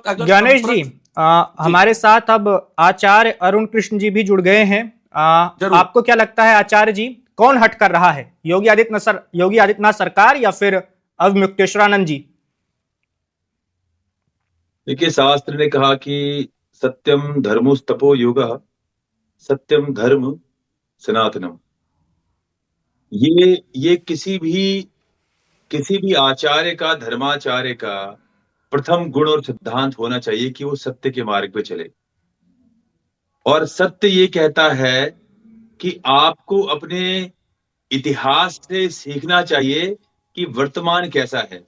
अगर ज्ञानेश जी, हमारे साथ अब आचार्य अरुण कृष्ण जी भी जुड़ गए हैं। आपको क्या लगता है आचार्य जी, कौन हट कर रहा है, योगी आदित्यनाथ सरकार या फिर अवमुक्तेश्वरानंद जी? देखिए, शास्त्र ने कहा कि सत्यम धर्मोस्तपो योगः, सत्यम धर्म सनातनम। ये किसी भी आचार्य का, धर्माचार्य का प्रथम गुण और सिद्धांत होना चाहिए कि वो सत्य के मार्ग पे चले। और सत्य ये कहता है कि आपको अपने इतिहास से सीखना चाहिए कि वर्तमान कैसा है।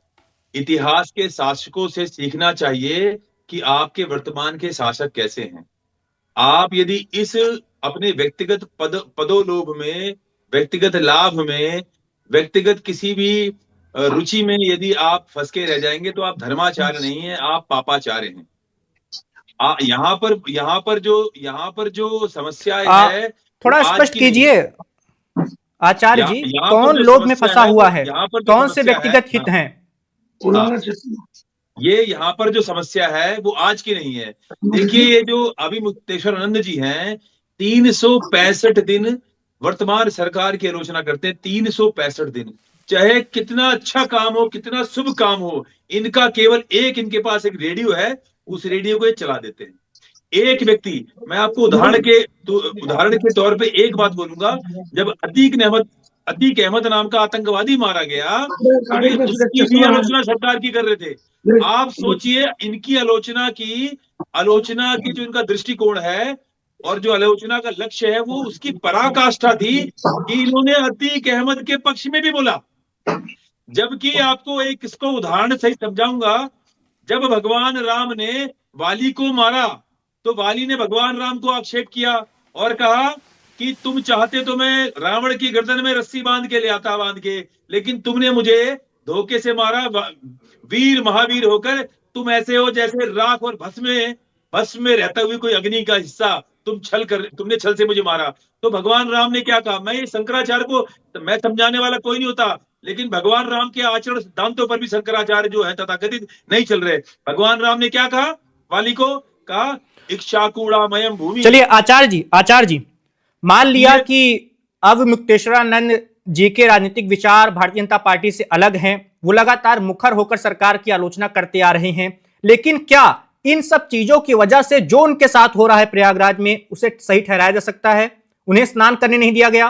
इतिहास के शासकों से सीखना चाहिए कि आपके वर्तमान के शासक कैसे हैं। आप यदि इस अपने व्यक्तिगत पदोलोभ में, व्यक्तिगत लाभ में, व्यक्तिगत किसी भी रुचि में यदि आप फंस के रह जाएंगे तो आप धर्माचार्य नहीं है, आप पापाचार्य हैं। यहाँ पर जो समस्या है थोड़ा वो आज स्पष्ट की नहीं कीजिए है। आचार्य जी, यहाँ पर कौन जो लोभ में समस्या फंसा है हुआ वो है, यहाँ पर जो कौन से समस्या है, व्यक्तिगत हित हैं? ये यहाँ पर जो समस्या है वो आज की नहीं है। देखिए, ये जो अभी मुक्तेश्वरानंद जी हैं, 365 दिन वर्तमान सरकार की आलोचना करते हैं। 365 दिन, चाहे कितना अच्छा काम हो, कितना शुभ काम हो, इनका केवल इनके पास एक रेडियो है, उस रेडियो को ये चला देते हैं। एक व्यक्ति, मैं आपको उदाहरण के तौर पे एक बात बोलूंगा। जब अतीक अहमद नाम का आतंकवादी मारा गया तो वे उसकी भी आलोचना सरकार की कर रहे थे। आप सोचिए, इनकी आलोचना की जो इनका दृष्टिकोण है और जो आलोचना का लक्ष्य है, वो उसकी पराकाष्ठा थी कि इन्होंने अतीक अहमद के पक्ष में भी बोला। जबकि आपको एक इसको उदाहरण सही समझाऊंगा। जब भगवान राम ने वाली को मारा तो वाली ने भगवान राम को आक्षेप किया और कहा कि तुम चाहते तो मैं रावण की गर्दन में रस्सी बांध के ले आता, लेकिन तुमने मुझे धोखे से मारा। वीर महावीर होकर तुम ऐसे हो जैसे राख और भस्म में रहता हुए कोई अग्नि का हिस्सा। तुमने छल से मुझे मारा। तो भगवान राम ने क्या कहा? मैं ये शंकराचार्य को, मैं समझाने वाला कोई नहीं होता, लेकिन भगवान राम के आचरण सिद्धांतों पर भी शंकराचार्य जो है तथाकथित नहीं चल रहे। भगवान राम ने क्या कहा? वाली को कहा, इक्षाकूड़ामयम भूमि। चलिए आचार्य जी, मान लिया कि अवमुक्तेश्वरानंद जी के राजनीतिक विचार भारतीय जनता पार्टी से अलग हैं, वो लगातार मुखर होकर सरकार की आलोचना करते आ रहे हैं, लेकिन क्या इन सब चीजों की वजह से जो उनके साथ हो रहा है प्रयागराज में, उसे सही ठहराया जा सकता है? उन्हें स्नान करने नहीं दिया गया,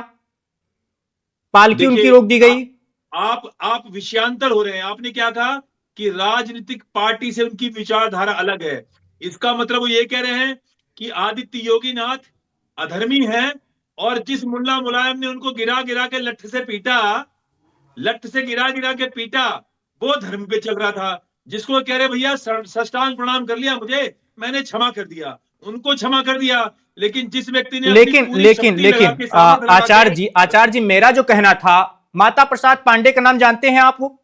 पालकी उनकी रोक दी गई। आप विषयांतर हो रहे हैं। आपने क्या कहा कि राजनीतिक पार्टी से उनकी विचारधारा अलग है। इसका मतलब वो ये कह रहे हैं कि आदित्य योगीनाथ अधर्मी हैं, और जिस मुल्ला मुलायम ने उनको गिरा गिरा के लठ से गिरा के पीटा, वो धर्म पे चल रहा था। जिसको कह रहे भैया साष्टांग प्रणाम कर लिया मुझे, मैंने क्षमा कर दिया, उनको क्षमा कर दिया। लेकिन जिस व्यक्ति ने लेकिन आचार्य जी, मेरा जो कहना था, माता प्रसाद पांडे का नाम जानते हैं आप? वो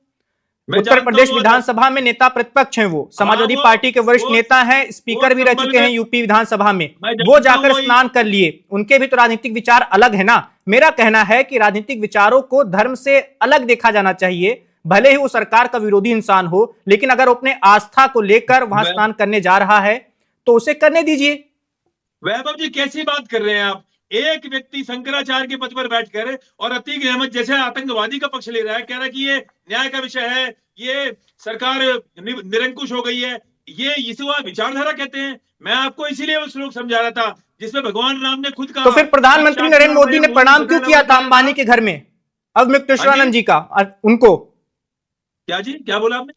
उत्तर प्रदेश विधानसभा में नेता प्रतिपक्ष हैं, वो समाजवादी पार्टी के वरिष्ठ नेता हैं, स्पीकर भी रह चुके हैं यूपी विधानसभा में। वो जाकर स्नान कर लिए, उनके भी तो राजनीतिक विचार अलग है ना। मेरा कहना है कि राजनीतिक विचारों को धर्म से अलग देखा जाना चाहिए, भले ही वो सरकार का विरोधी इंसान हो, लेकिन अगर वो अपने आस्था को लेकर वहां स्नान करने जा रहा है तो उसे करने दीजिए। वैभव जी, कैसी बात कर रहे हैं आप? एक व्यक्ति शंकराचार्य के पद पर बैठकर और अतीक अहमद जैसे आतंकवादी का पक्ष ले रहा है, कह रहा है कि ये न्याय का विषय है, ये सरकार निरंकुश हो गई है, ये इसे विचारधारा कहते हैं। मैं आपको इसीलिए वो श्लोक समझा रहा था जिसमें भगवान राम ने खुद कहा। तो फिर प्रधानमंत्री नरेंद्र मोदी ने प्रणाम क्यों किया था अंबानी के घर में अवमुक्तेश्वरानंद जी का? उनको क्या जी, क्या बोला आपने?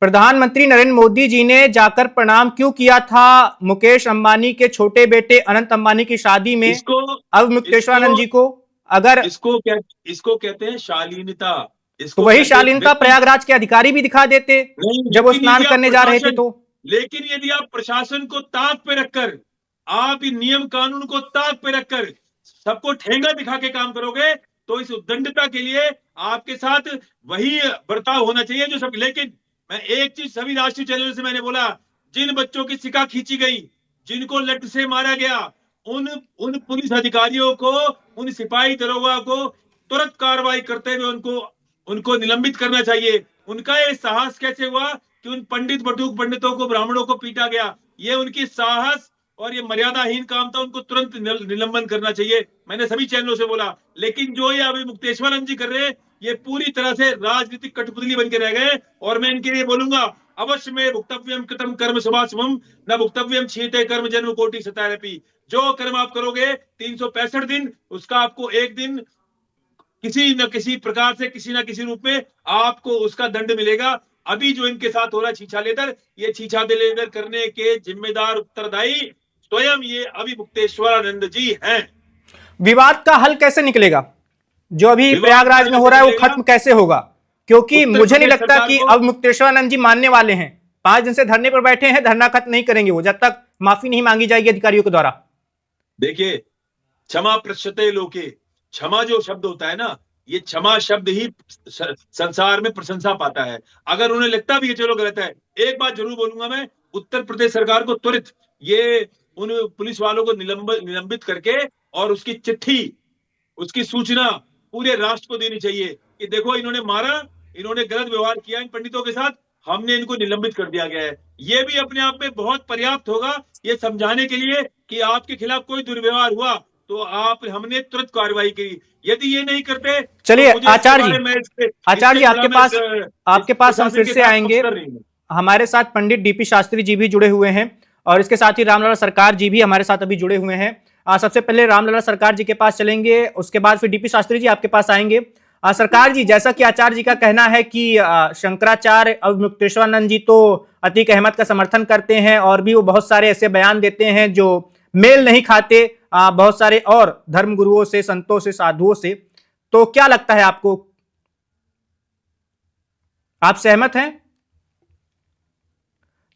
प्रधानमंत्री नरेंद्र मोदी जी ने जाकर प्रणाम क्यों किया था मुकेश अंबानी के छोटे बेटे अनंत अंबानी की शादी में अवमुक्तेश्वरानंद जी को? अगर इसको कहते हैं शालीनता। तो वही शालीनता प्रयागराज के अधिकारी भी दिखा देते जब वो स्नान करने जा रहे थे। तो लेकिन यदि आप प्रशासन को ताक पे रखकर, आप नियम कानून को ताक पे रखकर सबको ठेंगा दिखा के काम करोगे तो इस उद्दंडता के लिए आपके साथ वही बर्ताव होना चाहिए जो सब। लेकिन मैं एक चीज सभी राष्ट्रीय चैनलों से मैंने बोला, जिन बच्चों की सिका खींची गई, जिनको लठ से मारा गया, उन पुलिस अधिकारियों को, उन सिपाही दरोगा को तुरंत कार्रवाई करते हुए उनको निलंबित करना चाहिए। उनका ये साहस कैसे हुआ कि उन पंडित बटूक पंडितों को, ब्राह्मणों को पीटा गया, ये उनकी साहस और ये मर्यादाहीन काम था, उनको तुरंत निलंबन करना चाहिए। मैंने सभी चैनलों से बोला, लेकिन जो ये अभी मुक्तेश्वरानंद जी कर रहे हैं, ये पूरी तरह से राजनीतिक कठपुतली बन के रह गए। और मैं इनके लिए बोलूंगा, अवश्य में भुक्तव्यम कृतम कर्म समासमम न भुक्तव्यम क्षीते कर्म जन्म कोटि सतारपि। जो कर्म आप करोगे 365 दिन, उसका आपको एक दिन किसी न किसी प्रकार से, किसी न किसी रूप में आपको उसका दंड मिलेगा। अभी जो इनके साथ हो रहा है छीछा लेदर, ये छीछा लेदर करने के जिम्मेदार उत्तरदायी स्वयं ये अभी मुक्तेश्वरानंद जी हैं। विवाद का हल कैसे निकलेगा? जो अभी प्रयागराज में हो रहा है वो खत्म कैसे होगा? क्योंकि मुझे नहीं लगता कि अब मुक्तेश्वरानंद जी मानने वाले हैं। 5 दिन से धरने पर बैठे हैं, धरना खत्म नहीं करेंगे वो जब तक माफी नहीं मांगी जाएगी अधिकारियों के द्वारा। देखिए, क्षमा पृच्छते लोके, क्षमा जो शब्द होता है ना, ये क्षमा शब्द ही संसार में प्रशंसा पाता है। अगर उन्हें लगता भी है चलो गलत है, एक बात जरूर बोलूंगा मैं, उत्तर प्रदेश सरकार को त्वरित ये उन पुलिस वालों को निलंबित करके और उसकी चिट्ठी, उसकी सूचना पूरे राष्ट्र को देनी चाहिए कि देखो इन्होंने मारा, इन्होंने गलत व्यवहार किया इन पंडितों के साथ, हमने इनको निलंबित कर दिया गया है। ये भी अपने आप में बहुत पर्याप्त होगा ये समझाने के लिए कि आपके खिलाफ कोई दुर्व्यवहार हुआ तो हमने तुरंत कार्रवाई की। यदि ये नहीं करते, चलिए तो आचार्य जी आपके पास हम फिर से आएंगे। हमारे साथ पंडित डीपी शास्त्री जी भी जुड़े हुए हैं और इसके साथ ही रामलला सरकार जी भी हमारे साथ अभी जुड़े हुए हैं। सबसे पहले रामलला सरकार जी के पास चलेंगे, उसके बाद फिर डीपी शास्त्री जी आपके पास आएंगे। सरकार जी, जैसा कि आचार्य जी का कहना है कि शंकराचार्य और मुक्तेश्वरानंद जी तो अतीक अहमद का समर्थन करते हैं और भी वो बहुत सारे ऐसे बयान देते हैं जो मेल नहीं खाते बहुत सारे और धर्म गुरुओं से, संतों से, साधुओं से, तो क्या लगता है आपको, आप सहमत हैं?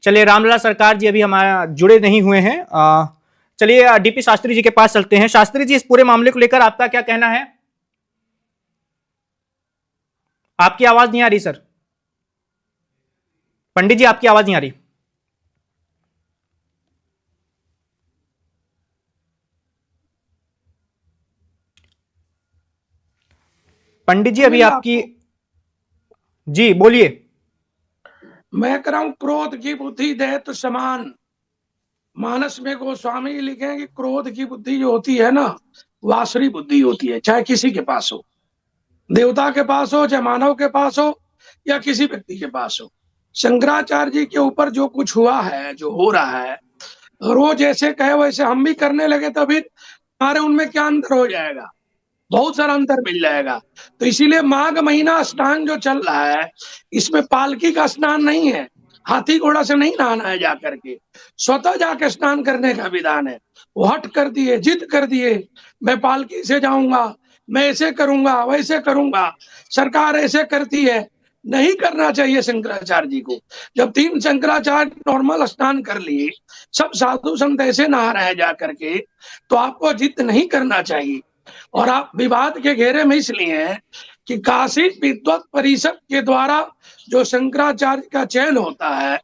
चलिए, रामलला सरकार जी अभी हमारा जुड़े नहीं हुए हैं। चलिए डीपी शास्त्री जी के पास चलते हैं। शास्त्री जी, इस पूरे मामले को लेकर आपका क्या कहना है? आपकी आवाज नहीं आ रही सर। पंडित जी, आपकी आवाज नहीं आ रही। पंडित जी अभी आपकी, जी बोलिए। मैं कह रहा हूं, क्रोध की बुद्धि दैत्य समान। मानस में गोस्वामी लिखे कि क्रोध की बुद्धि जो होती है ना, वासुरी बुद्धि होती है, चाहे किसी के पास हो, देवता के पास हो, चाहे मानव के पास हो, या किसी व्यक्ति के पास हो। शंकराचार्य जी के ऊपर जो कुछ हुआ है, जो हो रहा है, रोज जैसे कहे वैसे हम भी करने लगे तो फिर हमारे उनमें क्या अंतर हो जाएगा? बहुत सारा अंतर मिल जाएगा। तो इसीलिए माघ महीना स्नान जो चल रहा है, इसमें पालकी का स्नान नहीं है, हाथी घोड़ा से नहीं नहाना है, जाकर के स्वतः जाके स्नान करने का विधान है। वो हट कर दिए, जिद कर दिए, मैं पालकी से जाऊंगा, मैं ऐसे करूंगा, वैसे करूंगा, सरकार ऐसे करती है। नहीं करना चाहिए शंकराचार्य जी को। जब 3 शंकराचार्य नॉर्मल स्नान कर लिए, सब साधु संत ऐसे नहा रहे हैं जाकर के, तो आपको जिद नहीं करना चाहिए। और आप विवाद के घेरे में इसलिए हैं कि काशी विद्वत परिषद के द्वारा जो शंकराचार्य का चयन होता है,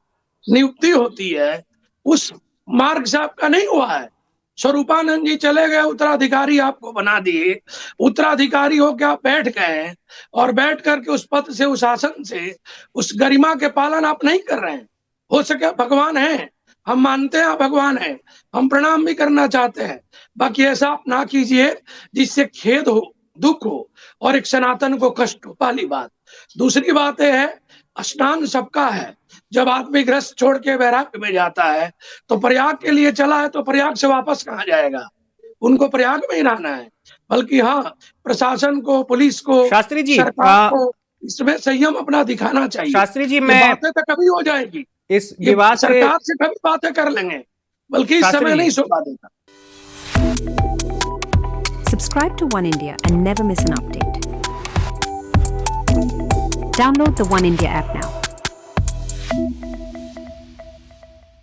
नियुक्ति होती है, उस मार्ग से आपका नहीं हुआ है। स्वरूपानंद जी चले गए, उत्तराधिकारी आपको बना दिए, उत्तराधिकारी होकर आप बैठ गए और बैठ करके उस पद से, उस आसन से, उस गरिमा के पालन आप नहीं कर रहे हैं। हो सके भगवान है, हम मानते हैं भगवान है, हम प्रणाम भी करना चाहते हैं, बाकी ऐसा आप ना कीजिए जिससे खेद हो, दुख हो और एक सनातन को कष्ट हो। पहली बात। दूसरी बात यह है, स्नान सबका है। जब आदमी गृहस्थ छोड़ के वैराग्य में जाता है तो प्रयाग के लिए चला है, तो प्रयाग से वापस कहाँ जाएगा? उनको प्रयाग में ही रहना है। बल्कि हाँ, प्रशासन को, पुलिस को, शास्त्री जी, सरकार को इसमें संयम अपना दिखाना चाहिए। शास्त्री जी, मैं बातें तो कभी हो जाएगी, इस विवाद से सरकार से कभी बातें कर लेंगे, बल्कि इस समय नहीं शोभा देता। Subscribe to One India and never miss an update. Download the One India app now.